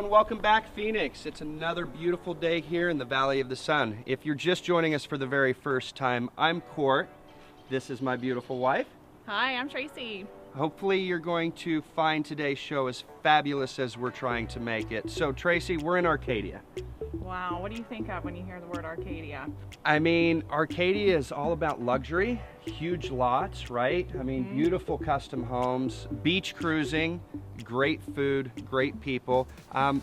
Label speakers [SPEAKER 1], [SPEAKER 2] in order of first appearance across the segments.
[SPEAKER 1] everyone, welcome back Phoenix. It's another beautiful day here in the Valley of the Sun. If you're just joining us for the very first time, I'm Court. This is my beautiful wife.
[SPEAKER 2] Hi, I'm Tracy.
[SPEAKER 1] Hopefully you're going to find today's show as fabulous as we're trying to make it. So Tracy, we're in Arcadia.
[SPEAKER 2] Wow, what do you think of when you hear the word Arcadia?
[SPEAKER 1] I mean, Arcadia is all about luxury, huge lots, right? I mean, beautiful custom homes, beach cruising, great food, great people.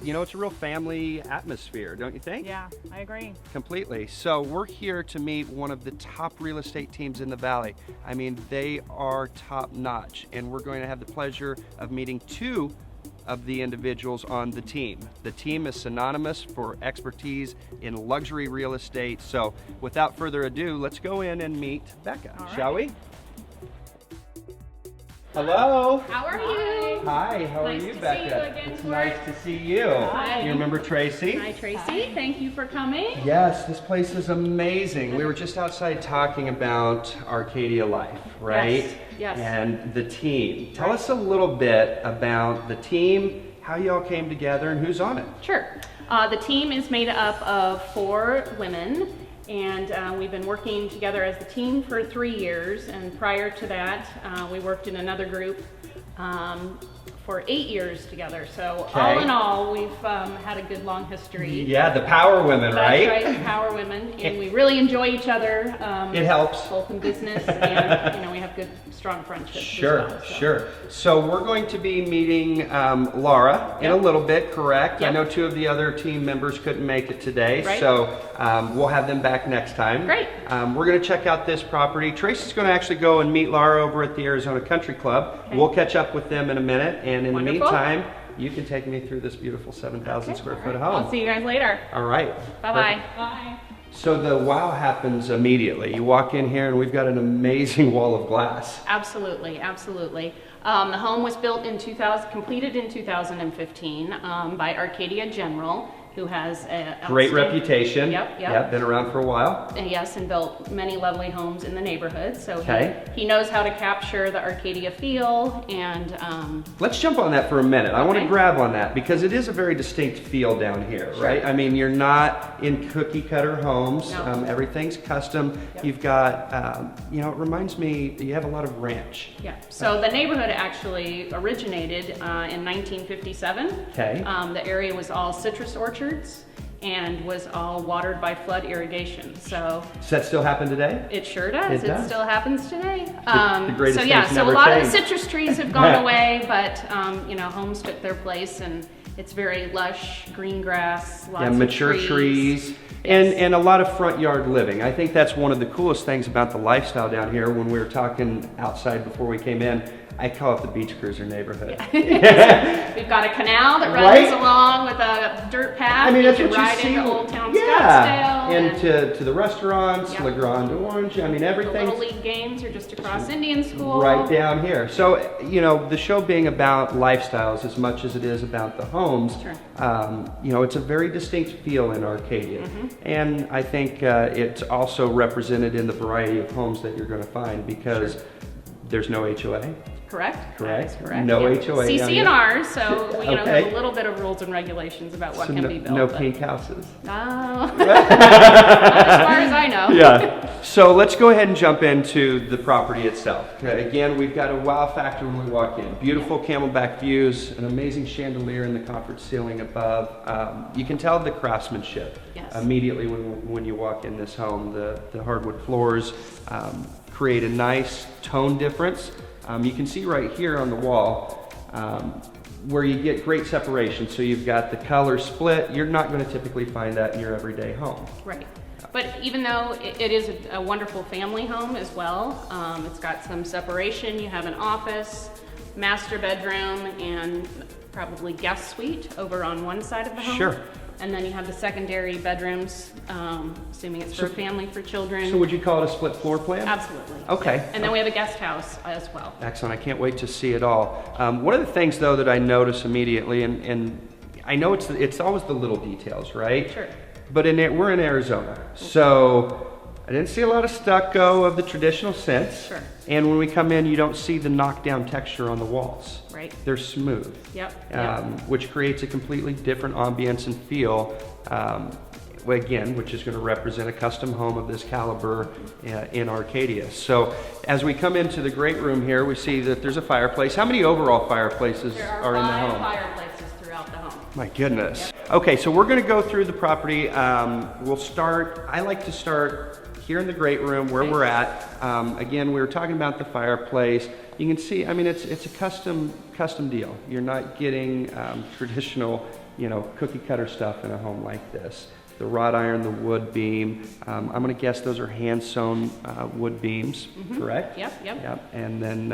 [SPEAKER 1] You know, it's a real family atmosphere, don't you think?
[SPEAKER 2] Yeah, I agree.
[SPEAKER 1] Completely. So we're here to meet one of the top real estate teams in the Valley. I mean, they are top notch, and we're going to have the pleasure of meeting two of the individuals on the team. The team is synonymous for expertise in luxury real estate. So without further ado, let's go in and meet Becca, shall we? Hello.
[SPEAKER 2] How are you?
[SPEAKER 1] Hi, how are you, Becca?
[SPEAKER 2] Nice to see you again,
[SPEAKER 1] It's
[SPEAKER 2] Court.
[SPEAKER 1] nice to see you.
[SPEAKER 2] Hi.
[SPEAKER 1] You remember Tracy?
[SPEAKER 2] Hi, Tracy. Thank you for coming.
[SPEAKER 1] Yes, this place is amazing. We were just outside talking about Arcadia life, right?
[SPEAKER 2] Yes, yes.
[SPEAKER 1] And the team. Tell us a little bit about the team, how you all came together, and who's on it.
[SPEAKER 2] Sure. The team is made up of 4 women, and we've been working together as a team for 3 years. And prior to that, we worked in another group for 8 years together. So all in all, we've had a good long history.
[SPEAKER 1] Yeah, the power women, right?
[SPEAKER 2] That's right, power women, and we really enjoy each other.
[SPEAKER 1] It helps.
[SPEAKER 2] Both in business, and you know, we have good, strong friendships.
[SPEAKER 1] Sure,
[SPEAKER 2] as well, so.
[SPEAKER 1] sure. So we're going to be meeting Laura in a little bit, correct?
[SPEAKER 2] Yep.
[SPEAKER 1] I know 2 of the other team members couldn't make it today,
[SPEAKER 2] Right.
[SPEAKER 1] so we'll have them back next time.
[SPEAKER 2] Great.
[SPEAKER 1] We're going to check out this property. Tracy's going to actually go and meet Laura over at the Arizona Country Club.
[SPEAKER 2] Okay.
[SPEAKER 1] We'll catch up with them in a minute, and in
[SPEAKER 2] Wonderful.
[SPEAKER 1] the meantime, you can take me through this beautiful 7,000 square foot home.
[SPEAKER 2] I'll see you guys later.
[SPEAKER 1] All right.
[SPEAKER 2] Bye-bye.
[SPEAKER 1] Perfect.
[SPEAKER 2] Bye.
[SPEAKER 1] So the wow happens immediately. You walk in here and we've got an amazing wall of glass.
[SPEAKER 2] Absolutely, absolutely. The home was built in completed in 2015 by Arcadia General, who has a
[SPEAKER 1] Great
[SPEAKER 2] outstanding-
[SPEAKER 1] reputation.
[SPEAKER 2] Yep.
[SPEAKER 1] Been around for a while.
[SPEAKER 2] Yes, and built many lovely homes in the neighborhood. So
[SPEAKER 1] Okay.
[SPEAKER 2] he knows how to capture the Arcadia feel, and
[SPEAKER 1] Let's jump on that for a minute. I want to
[SPEAKER 2] Okay.
[SPEAKER 1] grab on that because it is a very distinct feel down here,
[SPEAKER 2] Sure.
[SPEAKER 1] right? I mean, you're not in cookie cutter homes.
[SPEAKER 2] No.
[SPEAKER 1] Everything's custom.
[SPEAKER 2] Yep.
[SPEAKER 1] You've got, you know, it reminds me, you have a lot of ranch.
[SPEAKER 2] yeah. So the neighborhood actually originated in 1957.
[SPEAKER 1] Okay.
[SPEAKER 2] The area was all citrus orchards and was all watered by flood irrigation. So
[SPEAKER 1] Does that still happen today?
[SPEAKER 2] it sure does.
[SPEAKER 1] It does.
[SPEAKER 2] Still happens today.
[SPEAKER 1] The greatest
[SPEAKER 2] so yeah,
[SPEAKER 1] things
[SPEAKER 2] so a
[SPEAKER 1] never
[SPEAKER 2] lot of
[SPEAKER 1] change.
[SPEAKER 2] the citrus trees have gone away, but you know, homes took their place, and it's very lush, green grass, lots of
[SPEAKER 1] mature trees. And a lot of front yard living. I think that's one of the coolest things about the lifestyle down here. When we were talking outside before we came in, I call it the beach cruiser neighborhood.
[SPEAKER 2] We've got a canal that runs
[SPEAKER 1] Right?
[SPEAKER 2] along with a dirt path.
[SPEAKER 1] I mean, that's
[SPEAKER 2] you
[SPEAKER 1] what
[SPEAKER 2] can
[SPEAKER 1] you
[SPEAKER 2] ride
[SPEAKER 1] see.
[SPEAKER 2] into Old Town
[SPEAKER 1] Yeah,
[SPEAKER 2] Scottsdale.
[SPEAKER 1] and to the restaurants,
[SPEAKER 2] Yep.
[SPEAKER 1] La Grande Orange. I mean,
[SPEAKER 2] the
[SPEAKER 1] everything's
[SPEAKER 2] Little League games are just across Indian School.
[SPEAKER 1] right down here. So, you know, the show being about lifestyles as much as it is about the homes,
[SPEAKER 2] Sure.
[SPEAKER 1] you know, it's a very distinct feel in Arcadia. And I think it's also represented in the variety of homes that you're going to find because there's no HOA.
[SPEAKER 2] Correct?
[SPEAKER 1] Correct.
[SPEAKER 2] That's correct.
[SPEAKER 1] No
[SPEAKER 2] yeah.
[SPEAKER 1] HOA down here.
[SPEAKER 2] CC&R, so we
[SPEAKER 1] Okay.
[SPEAKER 2] have a little bit of rules and regulations about what
[SPEAKER 1] So
[SPEAKER 2] can
[SPEAKER 1] no,
[SPEAKER 2] be built.
[SPEAKER 1] no
[SPEAKER 2] but-
[SPEAKER 1] pink houses.
[SPEAKER 2] No, not as far as I know.
[SPEAKER 1] Yeah. So let's go ahead and jump into the property itself. Okay, again, we've got a wow factor when we walk in. Beautiful camelback views, an amazing chandelier in the coffered ceiling above. You can tell the craftsmanship
[SPEAKER 2] Yes.
[SPEAKER 1] immediately when you walk in this home. The hardwood floors create a nice tone difference. You can see right here on the wall where you get great separation. So you've got the color split. You're not going to typically find that in your everyday home.
[SPEAKER 2] Right. But even though it is a wonderful family home as well, it's got some separation. You have an office, master bedroom, and probably guest suite over on one side of the home.
[SPEAKER 1] Sure.
[SPEAKER 2] And then you have the secondary bedrooms, assuming it's for family, for children.
[SPEAKER 1] So would you call it a split floor plan?
[SPEAKER 2] Absolutely.
[SPEAKER 1] Okay.
[SPEAKER 2] And then we have a guest house as well.
[SPEAKER 1] Excellent. I can't wait to see it all. One of the things, though, that I notice immediately, and I know it's always the little details, right?
[SPEAKER 2] Sure.
[SPEAKER 1] But we're in Arizona, so I didn't see a lot of stucco of the traditional sense.
[SPEAKER 2] Sure.
[SPEAKER 1] And when we come in, you don't see the knockdown texture on the walls.
[SPEAKER 2] Right.
[SPEAKER 1] They're smooth.
[SPEAKER 2] Yep.
[SPEAKER 1] Which creates a completely different ambience and feel. Again, which is going to represent a custom home of this caliber in Arcadia. So as we come into the great room here, we see that there's a fireplace. How many overall fireplaces are in the home?
[SPEAKER 2] There are 5 fireplaces throughout the home.
[SPEAKER 1] My goodness.
[SPEAKER 2] Yep.
[SPEAKER 1] Okay, so we're going to go through the property. We'll start, I like to start here in the great room where we're at. Again, we were talking about the fireplace. You can see, I mean, it's a custom deal. You're not getting traditional, cookie cutter stuff in a home like this. The wrought iron, the wood beam. I'm going to guess those are hand sewn wood beams, correct?
[SPEAKER 2] Yep.
[SPEAKER 1] And then,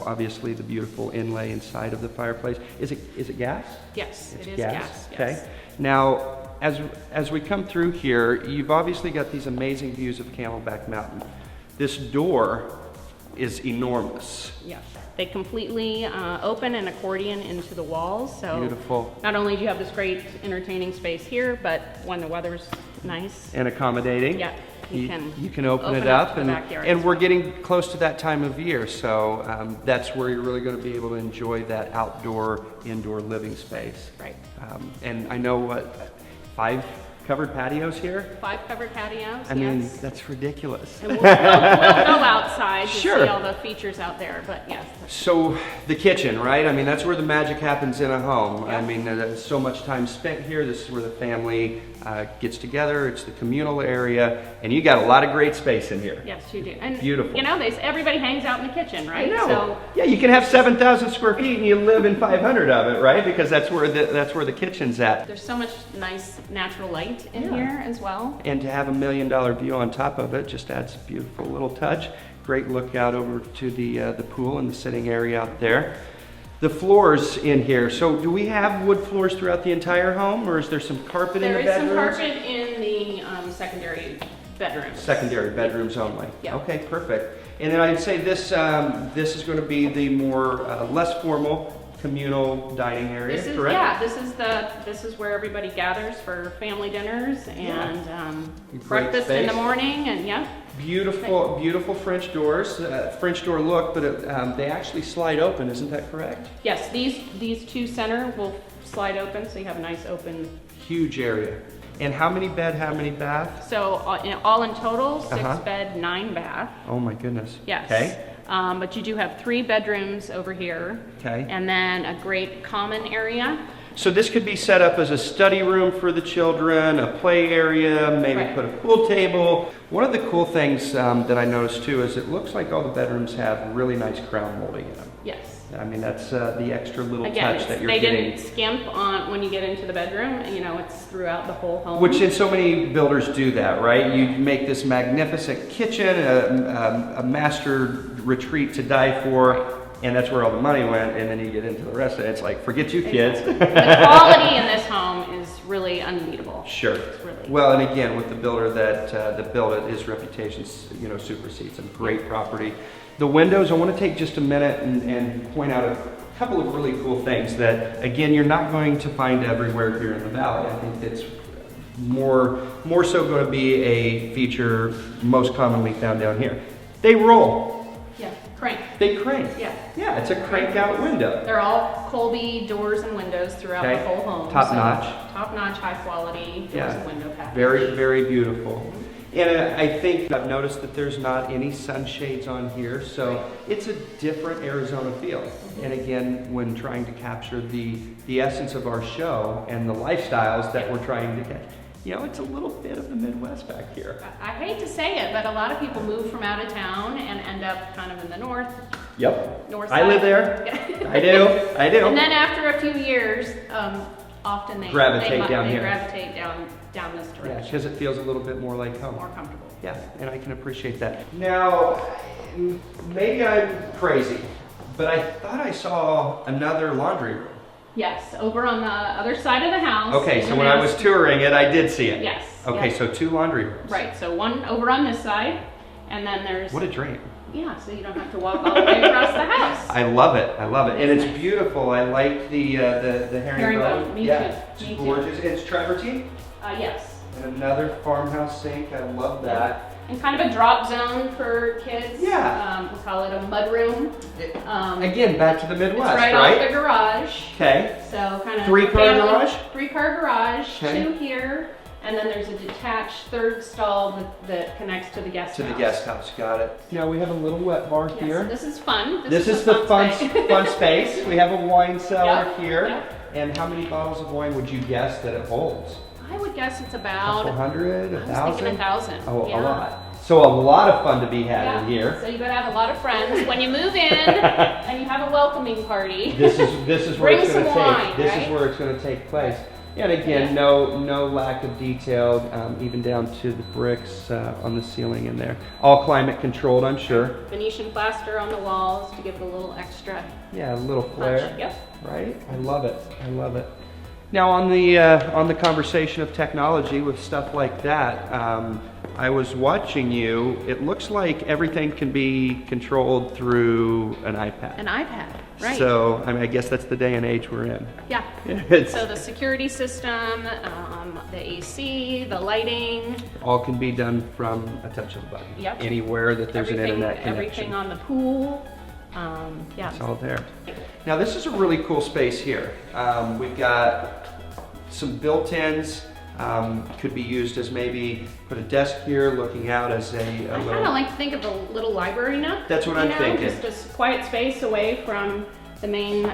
[SPEAKER 1] obviously the beautiful inlay inside of the fireplace. Is it gas?
[SPEAKER 2] Yes,
[SPEAKER 1] It's
[SPEAKER 2] it is
[SPEAKER 1] gas.
[SPEAKER 2] gas.
[SPEAKER 1] Okay.
[SPEAKER 2] Yes.
[SPEAKER 1] Now, as we come through here, you've obviously got these amazing views of Camelback Mountain. This door is enormous.
[SPEAKER 2] Yeah. They completely open and accordion into the walls. So
[SPEAKER 1] Beautiful.
[SPEAKER 2] not only do you have this great entertaining space here, but when the weather's nice,
[SPEAKER 1] And accommodating.
[SPEAKER 2] yeah, you
[SPEAKER 1] can open it up,
[SPEAKER 2] to the backyard
[SPEAKER 1] and
[SPEAKER 2] as
[SPEAKER 1] we're
[SPEAKER 2] well.
[SPEAKER 1] getting close to that time of year, so that's where you're really going to be able to enjoy that outdoor, indoor living space.
[SPEAKER 2] Right.
[SPEAKER 1] And I know what, 5 covered patios here?
[SPEAKER 2] 5 covered patios.
[SPEAKER 1] I mean,
[SPEAKER 2] yes.
[SPEAKER 1] that's ridiculous.
[SPEAKER 2] And we'll go outside to
[SPEAKER 1] Sure.
[SPEAKER 2] see all the features out there, but yes.
[SPEAKER 1] So the kitchen, right? I mean, that's where the magic happens in a home.
[SPEAKER 2] Yeah.
[SPEAKER 1] I mean, there's so much time spent here. This is where the family gets together. It's the communal area, and you got a lot of great space in here.
[SPEAKER 2] Yes, you do. And
[SPEAKER 1] Beautiful.
[SPEAKER 2] Everybody hangs out in the kitchen,
[SPEAKER 1] I
[SPEAKER 2] right?
[SPEAKER 1] know.
[SPEAKER 2] So
[SPEAKER 1] Yeah, you can have 7,000 square feet and you live in 500 of it, right? Because that's where the kitchen's at.
[SPEAKER 2] there's so much nice natural light in
[SPEAKER 1] Yeah.
[SPEAKER 2] here as well.
[SPEAKER 1] And to have $1 million view on top of it just adds a beautiful little touch. Great look out over to the pool and the sitting area out there. The floors in here. So do we have wood floors throughout the entire home, or is there some carpet in the
[SPEAKER 2] There is
[SPEAKER 1] bedrooms?
[SPEAKER 2] some carpet in the secondary bedrooms.
[SPEAKER 1] Secondary bedrooms only.
[SPEAKER 2] Yeah.
[SPEAKER 1] Okay, perfect. And then I'd say this is going to be the more less formal communal dining area,
[SPEAKER 2] This is
[SPEAKER 1] correct?
[SPEAKER 2] this is where everybody gathers for family dinners and
[SPEAKER 1] Great
[SPEAKER 2] breakfast in the
[SPEAKER 1] space.
[SPEAKER 2] morning, and yeah.
[SPEAKER 1] Beautiful French doors, French door look, but they actually slide open, isn't that correct?
[SPEAKER 2] Yes, these 2 center will slide open, so you have a nice open.
[SPEAKER 1] Huge area. And how many bed, how many bath?
[SPEAKER 2] So all in total, 6
[SPEAKER 1] Uh-huh.
[SPEAKER 2] bed, 9 bath.
[SPEAKER 1] Oh my goodness.
[SPEAKER 2] Yes.
[SPEAKER 1] Okay.
[SPEAKER 2] But you do have 3 bedrooms over here.
[SPEAKER 1] Okay.
[SPEAKER 2] And then a great common area.
[SPEAKER 1] So this could be set up as a study room for the children, a play area, maybe
[SPEAKER 2] Right.
[SPEAKER 1] put a pool table. One of the cool things that I noticed too is it looks like all the bedrooms have really nice crown molding in them.
[SPEAKER 2] Yes.
[SPEAKER 1] I mean, that's the extra little
[SPEAKER 2] Again,
[SPEAKER 1] touch that you're
[SPEAKER 2] they
[SPEAKER 1] getting.
[SPEAKER 2] didn't skimp on when you get into the bedroom. It's throughout the whole home.
[SPEAKER 1] Which in so many builders do that, right? You make this magnificent kitchen, a master retreat to die for, and that's where all the money went, and then you get into the rest of it. It's like, forget you kids.
[SPEAKER 2] The quality in this home is really unbeatable.
[SPEAKER 1] Sure.
[SPEAKER 2] It's really.
[SPEAKER 1] Well, and again, with the builder that built it, his reputation, supersedes him. Great property. The windows, I want to take just a minute and point out a couple of really cool things that, again, you're not going to find everywhere here in the valley. I think it's more so going to be a feature most commonly found down here. They roll.
[SPEAKER 2] Yeah, crank.
[SPEAKER 1] They crank.
[SPEAKER 2] Yeah.
[SPEAKER 1] Yeah, it's a crank out window.
[SPEAKER 2] They're all Colby doors and windows throughout
[SPEAKER 1] Okay.
[SPEAKER 2] the whole home.
[SPEAKER 1] Top
[SPEAKER 2] so
[SPEAKER 1] notch.
[SPEAKER 2] Top notch, high quality doors
[SPEAKER 1] Yeah.
[SPEAKER 2] and window package.
[SPEAKER 1] Very, very beautiful. And I think I've noticed that there's not any sunshades on here, so it's a different Arizona feel. And again, when trying to capture the essence of our show and the lifestyles that we're trying to catch, it's a little bit of the Midwest back here.
[SPEAKER 2] I hate to say it, but a lot of people move from out of town and end up kind of in the north
[SPEAKER 1] Yep.
[SPEAKER 2] side.
[SPEAKER 1] I live there. I do.
[SPEAKER 2] And then after a few years, often they
[SPEAKER 1] Gravitate down
[SPEAKER 2] they
[SPEAKER 1] here.
[SPEAKER 2] gravitate down this
[SPEAKER 1] Yeah,
[SPEAKER 2] direction.
[SPEAKER 1] because it feels a little bit more like home.
[SPEAKER 2] More comfortable.
[SPEAKER 1] Yeah, and I can appreciate that. Now, maybe I'm crazy, but I thought I saw another laundry room.
[SPEAKER 2] Yes, over on the other side of the house.
[SPEAKER 1] Okay,
[SPEAKER 2] in
[SPEAKER 1] so
[SPEAKER 2] the
[SPEAKER 1] when I was
[SPEAKER 2] master-
[SPEAKER 1] touring it, I did see it.
[SPEAKER 2] Yes.
[SPEAKER 1] Okay,
[SPEAKER 2] yes.
[SPEAKER 1] so 2 laundry rooms.
[SPEAKER 2] Right, so one over on this side, and then there's
[SPEAKER 1] What a dream.
[SPEAKER 2] yeah, so you don't have to walk all the way across the house.
[SPEAKER 1] I love it. I love it. And
[SPEAKER 2] It's
[SPEAKER 1] it's
[SPEAKER 2] nice.
[SPEAKER 1] beautiful. I like the herringbone.
[SPEAKER 2] Herringbone, me
[SPEAKER 1] yeah,
[SPEAKER 2] too.
[SPEAKER 1] It's
[SPEAKER 2] Me too.
[SPEAKER 1] gorgeous. It's travertine.
[SPEAKER 2] Yes.
[SPEAKER 1] And another farmhouse sink. I love that.
[SPEAKER 2] and kind of a drop zone for kids.
[SPEAKER 1] Yeah.
[SPEAKER 2] We call it a mud room.
[SPEAKER 1] Again, back to the Midwest,
[SPEAKER 2] it's right off the garage.
[SPEAKER 1] Okay.
[SPEAKER 2] So kind of
[SPEAKER 1] 3-car garage?
[SPEAKER 2] 3-car garage,
[SPEAKER 1] Okay.
[SPEAKER 2] 2 here, and then there's a detached third stall that connects to the guest house.
[SPEAKER 1] To the guest house, got it. Now we have a little wet bar
[SPEAKER 2] Yes,
[SPEAKER 1] here.
[SPEAKER 2] this is fun.
[SPEAKER 1] This is the fun space. We have a wine cellar
[SPEAKER 2] Yep,
[SPEAKER 1] here.
[SPEAKER 2] yep.
[SPEAKER 1] And how many bottles of wine would you guess that it holds?
[SPEAKER 2] I would guess it's
[SPEAKER 1] A
[SPEAKER 2] about,
[SPEAKER 1] couple hundred,
[SPEAKER 2] I was
[SPEAKER 1] 1,000?
[SPEAKER 2] thinking 1,000.
[SPEAKER 1] Oh,
[SPEAKER 2] yeah.
[SPEAKER 1] a lot. So a lot of fun to be had
[SPEAKER 2] Yeah.
[SPEAKER 1] in here.
[SPEAKER 2] So you gotta have a lot of friends when you move in and you have a welcoming party.
[SPEAKER 1] This is where
[SPEAKER 2] Bring
[SPEAKER 1] it's going to
[SPEAKER 2] some
[SPEAKER 1] take.
[SPEAKER 2] wine,
[SPEAKER 1] This
[SPEAKER 2] right?
[SPEAKER 1] is where it's going to take place. And again,
[SPEAKER 2] Yeah.
[SPEAKER 1] no lack of detail, even down to the bricks on the ceiling in there. All climate controlled, I'm sure.
[SPEAKER 2] Venetian plaster on the walls to give it a little extra
[SPEAKER 1] Yeah, a little
[SPEAKER 2] punch.
[SPEAKER 1] flair.
[SPEAKER 2] Yep.
[SPEAKER 1] Right? I love it. I love it. Now on the conversation of technology with stuff like that, I was watching you. It looks like everything can be controlled through an iPad.
[SPEAKER 2] An iPad, right?
[SPEAKER 1] So I mean, I guess that's the day and age we're in.
[SPEAKER 2] Yeah.
[SPEAKER 1] It's
[SPEAKER 2] So the security system, the AC, the lighting.
[SPEAKER 1] all can be done from a touch of a button.
[SPEAKER 2] Yep.
[SPEAKER 1] Anywhere that there's an internet connection.
[SPEAKER 2] Everything on the pool. Yeah.
[SPEAKER 1] It's all there. Now this is a really cool space here. We've got some built-ins. Could be used as maybe put a desk here, looking out as a
[SPEAKER 2] I kind
[SPEAKER 1] little.
[SPEAKER 2] of like to think of a little library nook.
[SPEAKER 1] That's what I'm thinking.
[SPEAKER 2] Just a quiet space away from the main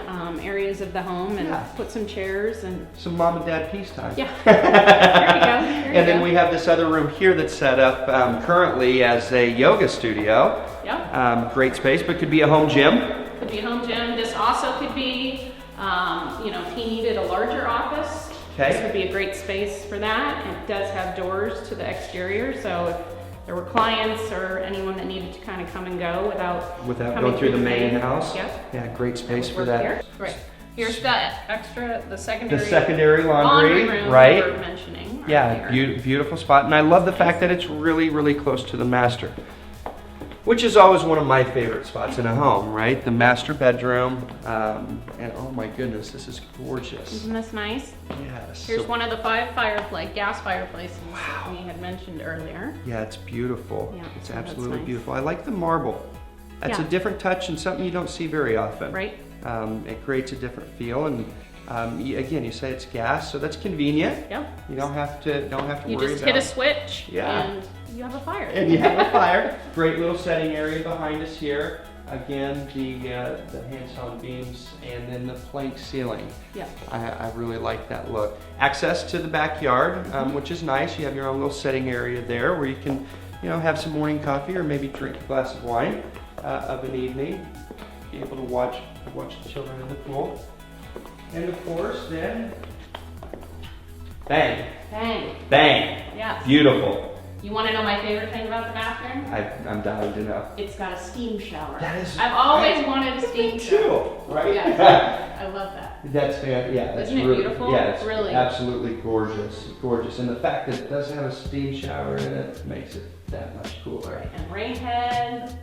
[SPEAKER 2] areas of the home, and
[SPEAKER 1] Yeah.
[SPEAKER 2] put some chairs and.
[SPEAKER 1] Some mom and dad peacetime.
[SPEAKER 2] Yeah. There you go. There you
[SPEAKER 1] And then
[SPEAKER 2] go.
[SPEAKER 1] we have this other room here that's set up currently as a yoga studio.
[SPEAKER 2] Yep.
[SPEAKER 1] Great space, but could be a home gym.
[SPEAKER 2] Could be a home gym. This also could be, if he needed a larger office.
[SPEAKER 1] Okay.
[SPEAKER 2] This would be a great space for that. It does have doors to the exterior, so if there were clients or anyone that needed to kind of come and go without
[SPEAKER 1] Without
[SPEAKER 2] coming
[SPEAKER 1] going through the main house.
[SPEAKER 2] Yep.
[SPEAKER 1] Yeah, great space for
[SPEAKER 2] Work
[SPEAKER 1] that.
[SPEAKER 2] here. Right. Here's the secondary.
[SPEAKER 1] The secondary laundry,
[SPEAKER 2] room
[SPEAKER 1] right?
[SPEAKER 2] we were mentioning. Right
[SPEAKER 1] Yeah,
[SPEAKER 2] here.
[SPEAKER 1] beautiful spot. And I love the fact that it's really, really close to the master, which is always one of my favorite spots in a home, right? The master bedroom. And oh my goodness, this is gorgeous.
[SPEAKER 2] Isn't this nice?
[SPEAKER 1] Yes.
[SPEAKER 2] Here's
[SPEAKER 1] So-
[SPEAKER 2] one of the 5 gas fireplaces that we had mentioned earlier.
[SPEAKER 1] Yeah, it's beautiful.
[SPEAKER 2] Yeah,
[SPEAKER 1] It's
[SPEAKER 2] so that's
[SPEAKER 1] absolutely
[SPEAKER 2] nice.
[SPEAKER 1] beautiful. I like the marble. That's a
[SPEAKER 2] Yeah.
[SPEAKER 1] different touch and something you don't see very often.
[SPEAKER 2] Right?
[SPEAKER 1] It creates a different feel, and again, you say it's gas, so that's convenient.
[SPEAKER 2] Yep.
[SPEAKER 1] You don't have to
[SPEAKER 2] You
[SPEAKER 1] worry
[SPEAKER 2] just
[SPEAKER 1] about
[SPEAKER 2] hit a switch
[SPEAKER 1] Yeah.
[SPEAKER 2] and you have a fire.
[SPEAKER 1] And you have a fire. Great little setting area behind us here. Again, the hand-sawn beams and then the plank ceiling.
[SPEAKER 2] Yep.
[SPEAKER 1] I really like that look. Access to the backyard, which is nice. You have your own little setting area there where you can, have some morning coffee or maybe drink a glass of wine of an evening. Be able to watch the children in the pool. And of course, then, bang,
[SPEAKER 2] Bang.
[SPEAKER 1] bang,
[SPEAKER 2] Yes.
[SPEAKER 1] beautiful.
[SPEAKER 2] You want to know my favorite thing about the bathroom?
[SPEAKER 1] I'm dying to know.
[SPEAKER 2] It's got a steam shower.
[SPEAKER 1] That is-
[SPEAKER 2] I've always wanted a steam shower.
[SPEAKER 1] Too, right?
[SPEAKER 2] Yeah. I love that.
[SPEAKER 1] That's fantastic. Yeah, that's
[SPEAKER 2] Isn't it
[SPEAKER 1] really,
[SPEAKER 2] beautiful?
[SPEAKER 1] Yeah, it's
[SPEAKER 2] Really.
[SPEAKER 1] absolutely gorgeous, gorgeous. And the fact that it does have a steam shower in it makes it that much cooler.
[SPEAKER 2] Right. And rain head.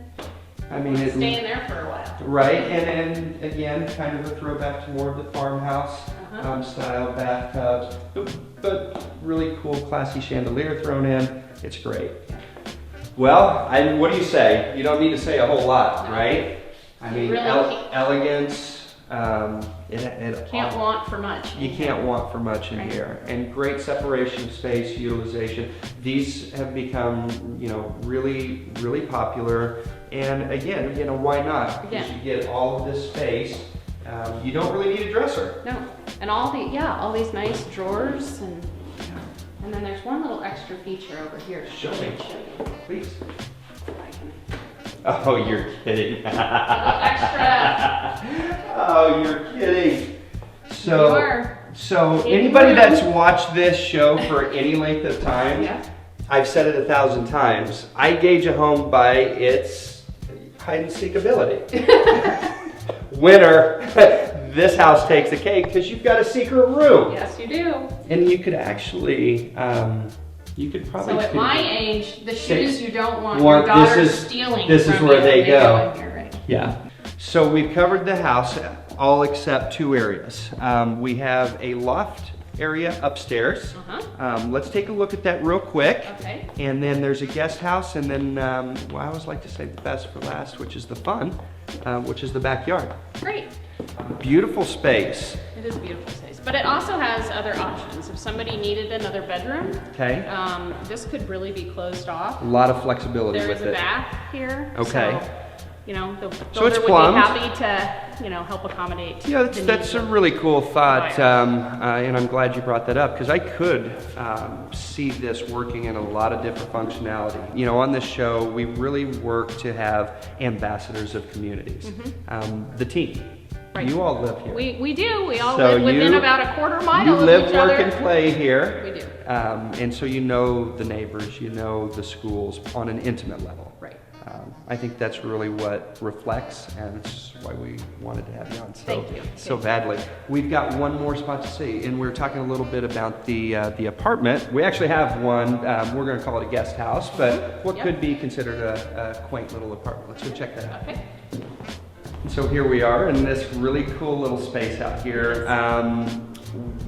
[SPEAKER 1] I mean, it,
[SPEAKER 2] Stay in there for a while.
[SPEAKER 1] right? And again, kind of a throwback to more of the farmhouse
[SPEAKER 2] Uh-huh.
[SPEAKER 1] style bathtubs, but really cool, classy chandelier thrown in. It's great. Well, what do you say? You don't need to say a whole lot,
[SPEAKER 2] No.
[SPEAKER 1] right? I mean,
[SPEAKER 2] Really?
[SPEAKER 1] elegance.
[SPEAKER 2] Can't want for much.
[SPEAKER 1] You can't want for much in
[SPEAKER 2] Right.
[SPEAKER 1] here. And great separation of space, utilization. These have become, really, really popular. And again, why not? Because
[SPEAKER 2] Again.
[SPEAKER 1] you get all of this space. You don't really need a dresser.
[SPEAKER 2] No. And all these nice drawers and then there's one little extra feature over here.
[SPEAKER 1] Show me. Please.
[SPEAKER 2] If I can-
[SPEAKER 1] Oh, you're kidding.
[SPEAKER 2] A little extra.
[SPEAKER 1] Oh, you're kidding. So,
[SPEAKER 2] You are.
[SPEAKER 1] so
[SPEAKER 2] In
[SPEAKER 1] anybody
[SPEAKER 2] room.
[SPEAKER 1] that's watched this show for any length of time,
[SPEAKER 2] Yeah.
[SPEAKER 1] I've said it 1,000 times. I gauge a home by its hide and seek ability. Winner, this house takes the cake because you've got a secret room.
[SPEAKER 2] Yes, you do.
[SPEAKER 1] And you could actually, you could probably.
[SPEAKER 2] So at my age, the shoes you don't want
[SPEAKER 1] Want-
[SPEAKER 2] your
[SPEAKER 1] this
[SPEAKER 2] daughter
[SPEAKER 1] is-
[SPEAKER 2] stealing
[SPEAKER 1] this is
[SPEAKER 2] from
[SPEAKER 1] where
[SPEAKER 2] you,
[SPEAKER 1] they go.
[SPEAKER 2] in here, right?
[SPEAKER 1] Yeah. So we've covered the house, all except 2 areas. We have a loft area upstairs.
[SPEAKER 2] Uh-huh.
[SPEAKER 1] Let's take a look at that real quick.
[SPEAKER 2] Okay.
[SPEAKER 1] And then there's a guest house, and then well, I always like to say the best for last, which is the fun, which is the backyard.
[SPEAKER 2] Great.
[SPEAKER 1] Beautiful space.
[SPEAKER 2] It is a beautiful space, but it also has other options. If somebody needed another bedroom,
[SPEAKER 1] Okay.
[SPEAKER 2] This could really be closed off.
[SPEAKER 1] A lot of flexibility
[SPEAKER 2] There
[SPEAKER 1] with
[SPEAKER 2] is
[SPEAKER 1] it.
[SPEAKER 2] a bath here.
[SPEAKER 1] Okay.
[SPEAKER 2] So, you know, the
[SPEAKER 1] So
[SPEAKER 2] builder
[SPEAKER 1] it's
[SPEAKER 2] would
[SPEAKER 1] plumbed.
[SPEAKER 2] be happy to, you know, help accommodate.
[SPEAKER 1] Yeah,
[SPEAKER 2] the
[SPEAKER 1] that's
[SPEAKER 2] needs
[SPEAKER 1] a
[SPEAKER 2] of-
[SPEAKER 1] really cool thought,
[SPEAKER 2] buyer.
[SPEAKER 1] and I'm glad you brought that up because I could see this working in a lot of different functionality. You know, on this show, we really work to have ambassadors of communities. The team.
[SPEAKER 2] Right.
[SPEAKER 1] You all live here.
[SPEAKER 2] We do. We all
[SPEAKER 1] So
[SPEAKER 2] live within
[SPEAKER 1] you-
[SPEAKER 2] about a quarter mile
[SPEAKER 1] You
[SPEAKER 2] of
[SPEAKER 1] live,
[SPEAKER 2] each
[SPEAKER 1] work,
[SPEAKER 2] other.
[SPEAKER 1] and play here.
[SPEAKER 2] We do.
[SPEAKER 1] And so you know the neighbors, you know the schools on an intimate level.
[SPEAKER 2] Right.
[SPEAKER 1] I think that's really what reflects, and it's why we wanted to have you on
[SPEAKER 2] Thank you.
[SPEAKER 1] so badly. We've got one more spot to see, and we're talking a little bit about the apartment. We actually have one. We're going to call it a guest house, but what
[SPEAKER 2] Yep.
[SPEAKER 1] could be considered a quaint little apartment. Let's go check that out.
[SPEAKER 2] Okay.
[SPEAKER 1] And so here we are in this really cool little space out here.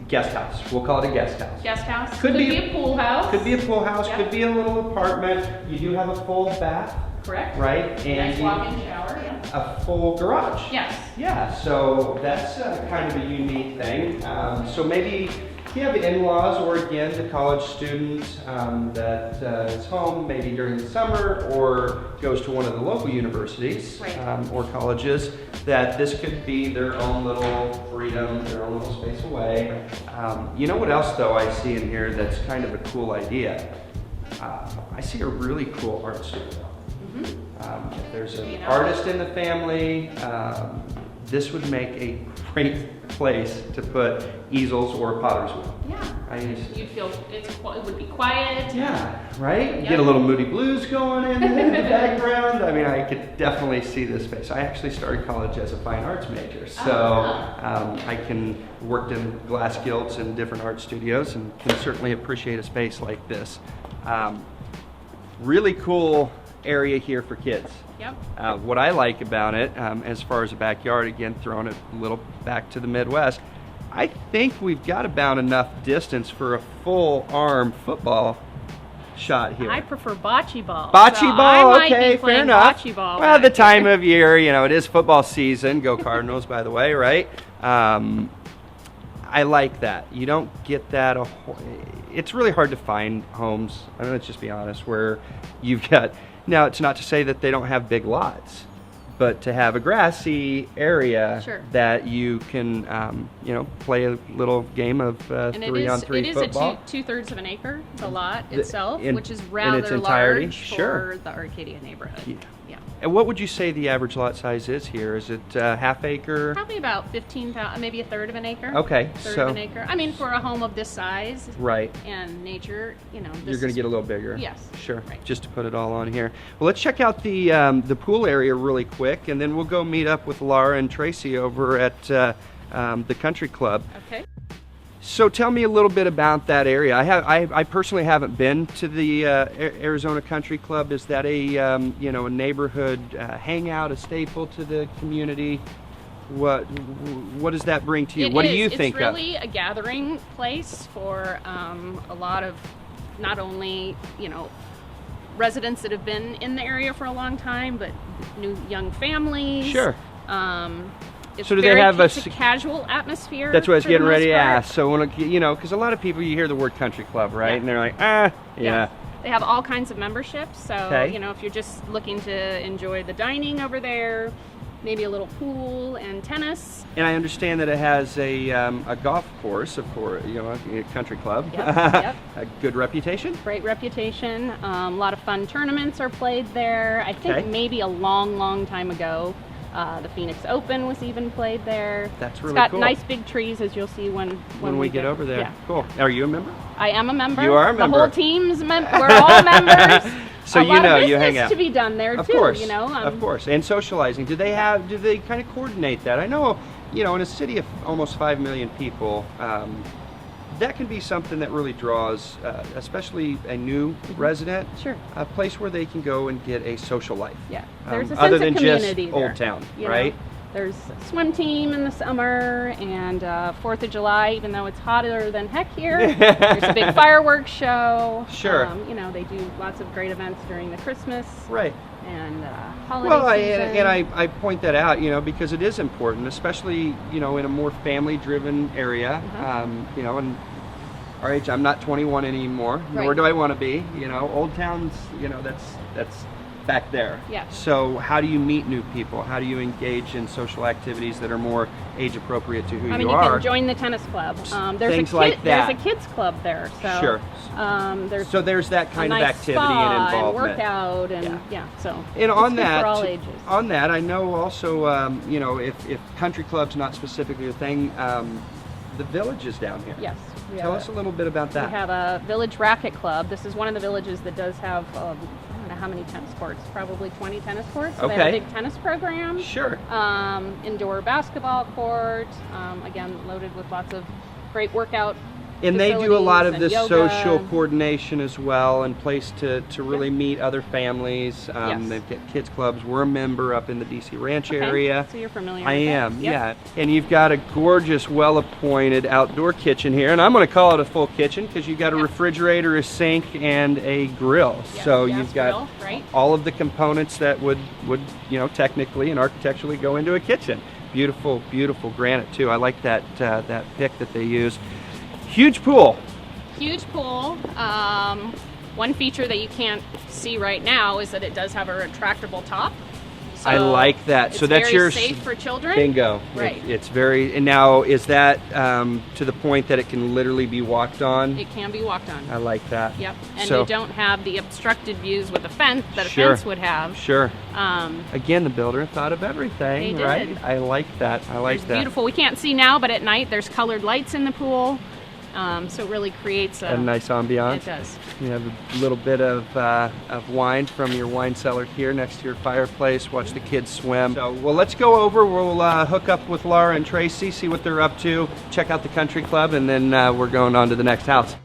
[SPEAKER 1] Guest house. We'll call it a guest house.
[SPEAKER 2] Guest house.
[SPEAKER 1] Could be
[SPEAKER 2] a pool house.
[SPEAKER 1] Could be a pool house,
[SPEAKER 2] Yep.
[SPEAKER 1] could be a little apartment. You do have a full bath,
[SPEAKER 2] Correct.
[SPEAKER 1] right? And
[SPEAKER 2] Nice
[SPEAKER 1] you-
[SPEAKER 2] walk-in shower. Yeah.
[SPEAKER 1] a full garage.
[SPEAKER 2] Yes.
[SPEAKER 1] Yeah, so that's kind of a unique thing. So maybe you have in-laws or again, the college student that is home maybe during the summer or goes to one of the local universities
[SPEAKER 2] Right.
[SPEAKER 1] or colleges, that this could be their own little freedom, their own little space away. You know what else though I see in here that's kind of a cool idea? I see a really cool art studio. If there's an
[SPEAKER 2] You know.
[SPEAKER 1] artist in the family, this would make a great place to put easels or potter's wheel.
[SPEAKER 2] Yeah.
[SPEAKER 1] I used
[SPEAKER 2] You'd feel it would be quiet.
[SPEAKER 1] yeah, right? You
[SPEAKER 2] Yep.
[SPEAKER 1] get a little Moody Blues going in the background. I mean, I could definitely see this space. I actually started college as a fine arts major, so I can worked in glass guilds and different art studios and can certainly appreciate a space like this. Really cool area here for kids.
[SPEAKER 2] Yep.
[SPEAKER 1] What I like about it, as far as a backyard, again, throwing it a little back to the Midwest, I think we've got about enough distance for a full arm football shot here.
[SPEAKER 2] I prefer bocce ball.
[SPEAKER 1] Bocce
[SPEAKER 2] so
[SPEAKER 1] ball,
[SPEAKER 2] I might
[SPEAKER 1] okay,
[SPEAKER 2] be
[SPEAKER 1] fair
[SPEAKER 2] playing
[SPEAKER 1] enough.
[SPEAKER 2] Bocce ball
[SPEAKER 1] Well, the
[SPEAKER 2] back here.
[SPEAKER 1] time of year, you know, it is football season. Go Cardinals, by the way, right? I like that. You don't get that. It's really hard to find homes, I mean, let's just be honest, where you've got, now it's not to say that they don't have big lots, but to have a grassy area
[SPEAKER 2] Sure.
[SPEAKER 1] that you can, you know, play a little game of
[SPEAKER 2] And
[SPEAKER 1] 3-on-3
[SPEAKER 2] it is
[SPEAKER 1] football.
[SPEAKER 2] a two-thirds of an acre, the lot
[SPEAKER 1] The-
[SPEAKER 2] itself,
[SPEAKER 1] in-
[SPEAKER 2] which is
[SPEAKER 1] in
[SPEAKER 2] rather
[SPEAKER 1] its entirety?
[SPEAKER 2] large
[SPEAKER 1] Sure.
[SPEAKER 2] for the Arcadia neighborhood.
[SPEAKER 1] Yeah.
[SPEAKER 2] Yeah.
[SPEAKER 1] And what would you say the average lot size is here? Is it half acre?
[SPEAKER 2] Probably about 15,000, maybe a third of an acre.
[SPEAKER 1] Okay,
[SPEAKER 2] Third
[SPEAKER 1] so
[SPEAKER 2] of an acre. I mean, for a home of this size
[SPEAKER 1] right.
[SPEAKER 2] and nature, you know,
[SPEAKER 1] You're going to get a little bigger.
[SPEAKER 2] Yes.
[SPEAKER 1] Sure.
[SPEAKER 2] Right.
[SPEAKER 1] Just to put it all on here. Well, let's check out the pool area really quick, and then we'll go meet up with Laura and Tracy over at the country club.
[SPEAKER 2] Okay.
[SPEAKER 1] So tell me a little bit about that area. I personally haven't been to the Arizona Country Club. Is that a you know, a neighborhood hangout, a staple to the community? What does that bring to you? What do you think
[SPEAKER 2] It's really a gathering place for a lot of not only, you know, residents that have been in the area for a long time, but new young families.
[SPEAKER 1] Sure.
[SPEAKER 2] It's
[SPEAKER 1] So do they
[SPEAKER 2] very,
[SPEAKER 1] have
[SPEAKER 2] it's
[SPEAKER 1] a
[SPEAKER 2] a casual atmosphere.
[SPEAKER 1] That's what I was
[SPEAKER 2] for the
[SPEAKER 1] getting ready
[SPEAKER 2] most
[SPEAKER 1] to
[SPEAKER 2] part.
[SPEAKER 1] ask. So when you know, because a lot of people, you hear the word country club, right?
[SPEAKER 2] Yeah.
[SPEAKER 1] And they're like, yeah.
[SPEAKER 2] Yes. They have all kinds of memberships. So,
[SPEAKER 1] Okay.
[SPEAKER 2] you know, if you're just looking to enjoy the dining over there, maybe a little pool and tennis.
[SPEAKER 1] And I understand that it has a golf course, of course, you know, a country club.
[SPEAKER 2] Yep, yep.
[SPEAKER 1] A good reputation.
[SPEAKER 2] Great reputation. A lot of fun tournaments are played there. I think
[SPEAKER 1] Okay.
[SPEAKER 2] maybe a long time ago, the Phoenix Open was even played there.
[SPEAKER 1] That's really
[SPEAKER 2] It's got
[SPEAKER 1] cool.
[SPEAKER 2] nice big trees, as you'll see when
[SPEAKER 1] When we get over there.
[SPEAKER 2] Yeah.
[SPEAKER 1] Cool. Are you a member?
[SPEAKER 2] I am a member.
[SPEAKER 1] You are a member.
[SPEAKER 2] The whole team's we're all members.
[SPEAKER 1] So
[SPEAKER 2] a
[SPEAKER 1] you
[SPEAKER 2] lot
[SPEAKER 1] know,
[SPEAKER 2] of
[SPEAKER 1] you hang
[SPEAKER 2] business
[SPEAKER 1] out.
[SPEAKER 2] to be done there
[SPEAKER 1] Of
[SPEAKER 2] too.
[SPEAKER 1] course.
[SPEAKER 2] You know,
[SPEAKER 1] Of course. And socializing. Do they kind of coordinate that? I know, you know, in a city of almost 5 million people, that can be something that really draws, especially a new resident,
[SPEAKER 2] Sure.
[SPEAKER 1] a place where they can go and get a social life.
[SPEAKER 2] Yeah. There's a sense
[SPEAKER 1] other
[SPEAKER 2] of
[SPEAKER 1] than just
[SPEAKER 2] community
[SPEAKER 1] Old
[SPEAKER 2] there,
[SPEAKER 1] Town,
[SPEAKER 2] you know?
[SPEAKER 1] right?
[SPEAKER 2] There's a swim team in the summer, and 4th of July, even though it's hotter than heck here, there's a big fireworks show.
[SPEAKER 1] Sure.
[SPEAKER 2] You know, they do lots of great events during the Christmas
[SPEAKER 1] Right.
[SPEAKER 2] and holiday
[SPEAKER 1] Well,
[SPEAKER 2] season.
[SPEAKER 1] I point that out, you know, because it is important, especially, you know, in a more family-driven area. You know, and our age, I'm not 21 anymore, nor
[SPEAKER 2] Right.
[SPEAKER 1] do I want to be. You know, Old Town's, you know, that's back there.
[SPEAKER 2] Yeah.
[SPEAKER 1] So how do you meet new people? How do you engage in social activities that are more age appropriate to who
[SPEAKER 2] I mean,
[SPEAKER 1] you
[SPEAKER 2] you
[SPEAKER 1] are?
[SPEAKER 2] can join the tennis club. There's
[SPEAKER 1] Things
[SPEAKER 2] a
[SPEAKER 1] like that.
[SPEAKER 2] There's a kids club there. So,
[SPEAKER 1] Sure.
[SPEAKER 2] There's
[SPEAKER 1] So there's that kind
[SPEAKER 2] a
[SPEAKER 1] of
[SPEAKER 2] nice
[SPEAKER 1] activity
[SPEAKER 2] spa
[SPEAKER 1] and involvement.
[SPEAKER 2] workout and
[SPEAKER 1] Yeah.
[SPEAKER 2] so.
[SPEAKER 1] And
[SPEAKER 2] it's
[SPEAKER 1] on
[SPEAKER 2] good
[SPEAKER 1] that,
[SPEAKER 2] for all ages.
[SPEAKER 1] on that, I know also, you know, if country club's not specifically a thing, the village is down here.
[SPEAKER 2] Yes. we
[SPEAKER 1] Tell
[SPEAKER 2] have
[SPEAKER 1] us a little bit about
[SPEAKER 2] We
[SPEAKER 1] that.
[SPEAKER 2] have a village racket club. This is one of the villages that does have, I don't know how many tennis courts, probably 20 tennis courts. So They have
[SPEAKER 1] Okay.
[SPEAKER 2] a big tennis program,
[SPEAKER 1] Sure.
[SPEAKER 2] indoor basketball court, again, loaded with lots of great workout
[SPEAKER 1] And they do a lot of
[SPEAKER 2] facilities
[SPEAKER 1] this
[SPEAKER 2] and yoga.
[SPEAKER 1] social coordination as well, and place to really meet other families.
[SPEAKER 2] Yes.
[SPEAKER 1] They've got kids clubs. We're a member up in the DC Ranch
[SPEAKER 2] Okay,
[SPEAKER 1] area.
[SPEAKER 2] So you're familiar
[SPEAKER 1] I
[SPEAKER 2] with that.
[SPEAKER 1] am,
[SPEAKER 2] Yep.
[SPEAKER 1] yeah. And you've got a gorgeous, well-appointed outdoor kitchen here, and I'm going to call it a full kitchen because you've got a
[SPEAKER 2] Yeah.
[SPEAKER 1] refrigerator, a sink, and a grill.
[SPEAKER 2] Yeah,
[SPEAKER 1] So
[SPEAKER 2] gas
[SPEAKER 1] you've got
[SPEAKER 2] grill, right?
[SPEAKER 1] all of the components that would you know, technically and architecturally go into a kitchen. Beautiful, beautiful granite too. I like that that pick that they use. Huge pool.
[SPEAKER 2] Huge pool. One feature that you can't see right now is that it does have a retractable top. So
[SPEAKER 1] I like that. So
[SPEAKER 2] it's
[SPEAKER 1] that's
[SPEAKER 2] very
[SPEAKER 1] your
[SPEAKER 2] safe for children.
[SPEAKER 1] bingo.
[SPEAKER 2] Right.
[SPEAKER 1] It's very. And now is that to the point that it can literally be walked on?
[SPEAKER 2] It can be walked on.
[SPEAKER 1] I like that.
[SPEAKER 2] Yep. And
[SPEAKER 1] So-
[SPEAKER 2] you don't have the obstructed views with a fence that a
[SPEAKER 1] Sure.
[SPEAKER 2] fence would have.
[SPEAKER 1] Sure.
[SPEAKER 2] Um,
[SPEAKER 1] Again, the builder thought of everything,
[SPEAKER 2] They
[SPEAKER 1] right?
[SPEAKER 2] did.
[SPEAKER 1] I like that. I like
[SPEAKER 2] it's
[SPEAKER 1] that.
[SPEAKER 2] beautiful. We can't see now, but at night there's colored lights in the pool. So it really creates
[SPEAKER 1] A nice ambiance.
[SPEAKER 2] It does.
[SPEAKER 1] You have a little bit of wine from your wine cellar here next to your fireplace. Watch the kids swim. So, well, let's go over. We'll hook up with Laura and Tracy, see what they're up to, check out the country club, and then we're going on to the next house.